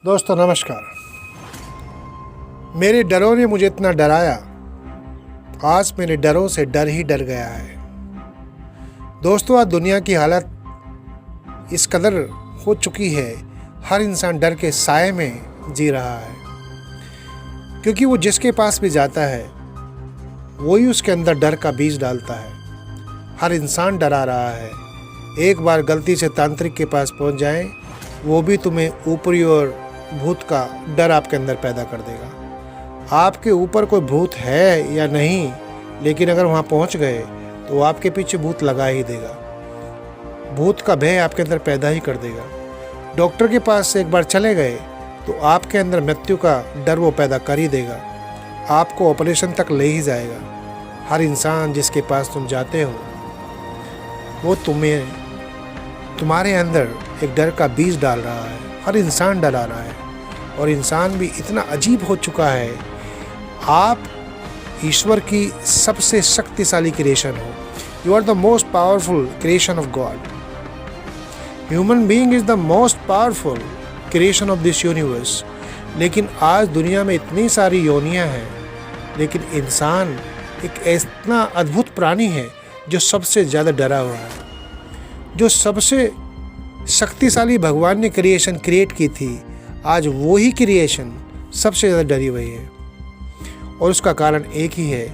दोस्तों नमस्कार। मेरे डरों ने मुझे इतना डराया, आज मेरे डरों से डर ही डर गया है। दोस्तों आज दुनिया की हालत इस कदर हो चुकी है, हर इंसान डर के साए में जी रहा है, क्योंकि वो जिसके पास भी जाता है वही उसके अंदर डर का बीज डालता है। हर इंसान डरा रहा है। एक बार गलती से तांत्रिक के पास पहुंच जाएं, वो भी तुम्हें ऊपरी और भूत का डर आपके अंदर पैदा कर देगा। आपके ऊपर कोई भूत है या नहीं, लेकिन अगर वहाँ पहुँच गए तो आपके पीछे भूत लगा ही देगा। भूत का भय आपके अंदर पैदा ही कर देगा। डॉक्टर के पास से एक बार चले गए तो आपके अंदर मृत्यु का डर वो पैदा कर ही देगा, आपको ऑपरेशन तक ले ही जाएगा। हर इंसान जिसके पास तुम जाते हो वो तुम्हारे अंदर एक डर का बीज डाल रहा है। हर इंसान डरा रहा है और इंसान भी इतना अजीब हो चुका है। आप ईश्वर की सबसे शक्तिशाली क्रिएशन हो। You are the most powerful creation of God. Human being is the most powerful creation of this universe. लेकिन आज दुनिया में इतनी सारी योनियां हैं, लेकिन इंसान एक इतना अद्भुत प्राणी है जो सबसे ज़्यादा डरा हुआ है। जो सबसे शक्तिशाली भगवान ने क्रिएट की थी, आज वो ही क्रिएशन सबसे ज़्यादा डरी हुई है। और उसका कारण एक ही है,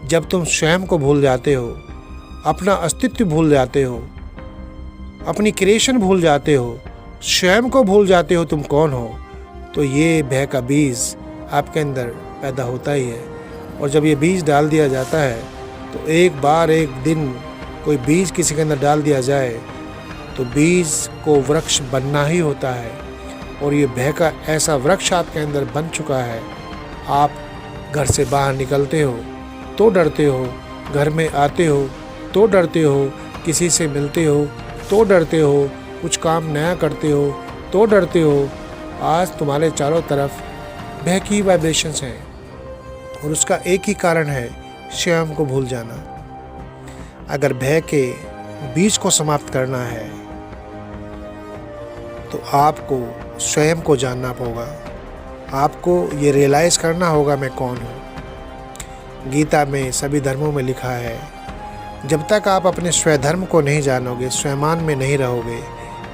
जब तुम स्वयं को भूल जाते हो, अपना अस्तित्व भूल जाते हो, अपनी क्रिएशन भूल जाते हो, स्वयं को भूल जाते हो तुम कौन हो, तो ये भय का बीज आपके अंदर पैदा होता ही है। और जब ये बीज डाल दिया जाता है तो एक बार एक दिन कोई बीज किसी के अंदर डाल दिया जाए तो बीज को वृक्ष बनना ही होता है। और ये भय का ऐसा वृक्ष आपके अंदर बन चुका है। आप घर से बाहर निकलते हो तो डरते हो, घर में आते हो तो डरते हो, किसी से मिलते हो तो डरते हो, कुछ काम नया करते हो तो डरते हो। आज तुम्हारे चारों तरफ भय की वाइब्रेशंस हैं और उसका एक ही कारण है, स्वयं को भूल जाना। अगर भय के बीज को समाप्त करना है तो आपको स्वयं को जानना होगा। आपको ये रियलाइज़ करना होगा मैं कौन हूँ। गीता में सभी धर्मों में लिखा है, जब तक आप अपने स्वधर्म को नहीं जानोगे, स्वयं में नहीं रहोगे,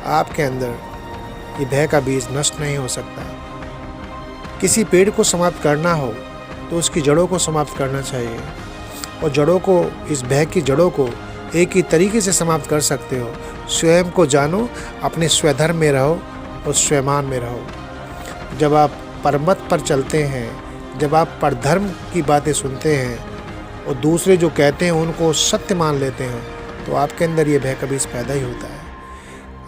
आपके अंदर ये भय का बीज नष्ट नहीं हो सकता। किसी पेड़ को समाप्त करना हो तो उसकी जड़ों को समाप्त करना चाहिए, और जड़ों को, इस भय की जड़ों को एक ही तरीके से समाप्त कर सकते हो। स्वयं को जानो, अपने स्वधर्म में रहो और स्वयं में रहो। जब आप परमत पर चलते हैं, जब आप परधर्म की बातें सुनते हैं और दूसरे जो कहते हैं उनको सत्य मान लेते हैं, तो आपके अंदर ये भय का बीज पैदा ही होता है।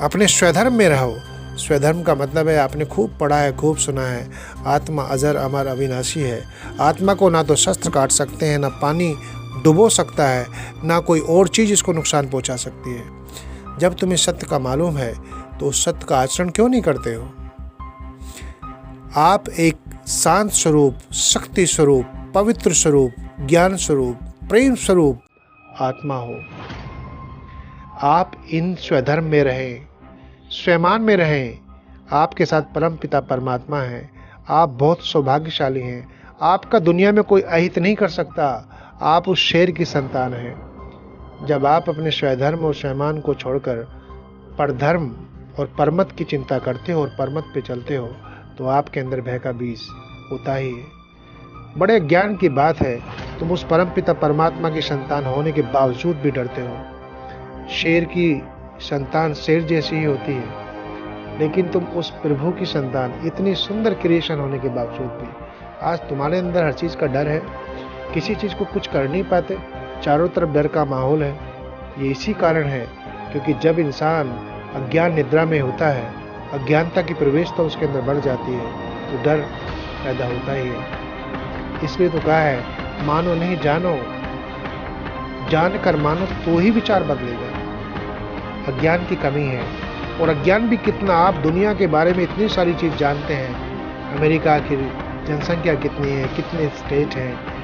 अपने स्वधर्म में रहो। स्वधर्म का मतलब है, आपने खूब पढ़ा है, खूब सुना है, आत्मा अजर अमर अविनाशी है। आत्मा को ना तो शस्त्र काट सकते हैं, ना पानी डुबो सकता है, ना कोई और चीज़ इसको नुकसान पहुंचा सकती है। जब तुम्हें सत्य का मालूम है तो उस सत्य का आचरण क्यों नहीं करते हो? आप एक शांत स्वरूप, शक्ति स्वरूप, पवित्र स्वरूप, ज्ञान स्वरूप, प्रेम स्वरूप आत्मा हो। आप इन स्वधर्म में रहें, स्वयं में रहें। आपके साथ परम पिता परमात्मा है। आप बहुत सौभाग्यशाली हैं। आपका दुनिया में कोई अहित नहीं कर सकता। आप उस शेर की संतान हैं। जब आप अपने स्वधर्म और स्वयं को छोड़कर परधर्म और परमत की चिंता करते हो और परमत पे चलते हो, तो आपके अंदर भय का बीज होता ही है। बड़े ज्ञान की बात है, तुम उस परम पिता परमात्मा की संतान होने के बावजूद भी डरते हो। शेर की संतान शेर जैसी ही होती है, लेकिन तुम उस प्रभु की संतान, इतनी सुंदर क्रिएशन होने के बावजूद भी आज तुम्हारे अंदर हर चीज़ का डर है। किसी चीज़ को कुछ कर नहीं पाते, चारों तरफ डर का माहौल है। ये इसी कारण है क्योंकि जब इंसान अज्ञान निद्रा में होता है, अज्ञानता की प्रवेशता उसके अंदर बढ़ जाती है, तो डर पैदा होता ही है। इसलिए तो कहा है, मानो नहीं जानो, जान कर मानो तो ही विचार बदलेगा। अज्ञान की कमी है, और अज्ञान भी कितना। आप दुनिया के बारे में इतनी सारी चीज़ जानते हैं। अमेरिका की जनसंख्या कितनी है, कितने स्टेट हैं,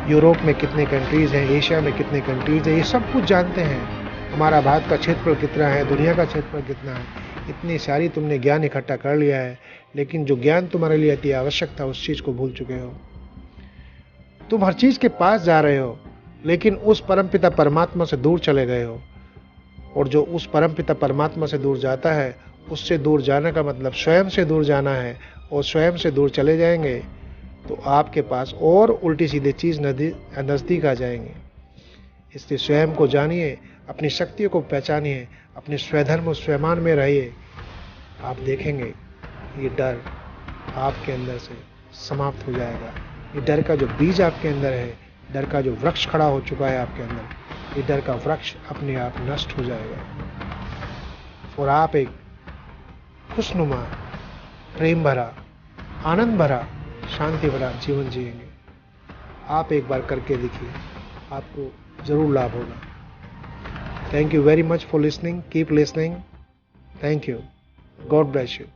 यूरोप में कितने कंट्रीज़ हैं, एशिया में कितने कंट्रीज़ हैं, ये सब कुछ जानते हैं। हमारा भारत का क्षेत्रफल कितना है, दुनिया का क्षेत्रफल कितना है, इतनी सारी तुमने ज्ञान इकट्ठा कर लिया है, लेकिन जो ज्ञान तुम्हारे लिए अति आवश्यक था उस चीज को भूल चुके हो। तुम हर चीज के पास जा रहे हो, लेकिन उस परमपिता परमात्मा से दूर चले गए हो। और जो उस परमपिता परमात्मा से दूर जाता है, उससे दूर जाने का मतलब स्वयं से दूर जाना है। और स्वयं से दूर चले जाएंगे तो आपके पास और उल्टी सीधी चीज नजदीक आ जाएंगे। इसलिए स्वयं को जानिए, अपनी शक्तियों को पहचानिए, अपने स्वधर्म और स्वमान में रहिए। आप देखेंगे ये डर आपके अंदर से समाप्त हो जाएगा। ये डर का जो बीज आपके अंदर है, डर का जो वृक्ष खड़ा हो चुका है आपके अंदर, ये डर का वृक्ष अपने आप नष्ट हो जाएगा और आप एक खुशनुमा, प्रेम भरा, आनंद भरा, शांति भरा जीवन जिएंगे। आप एक बार करके देखिए, आपको जरूर लाभ होगा। Thank you very much for listening. Keep listening. Thank you. God bless you.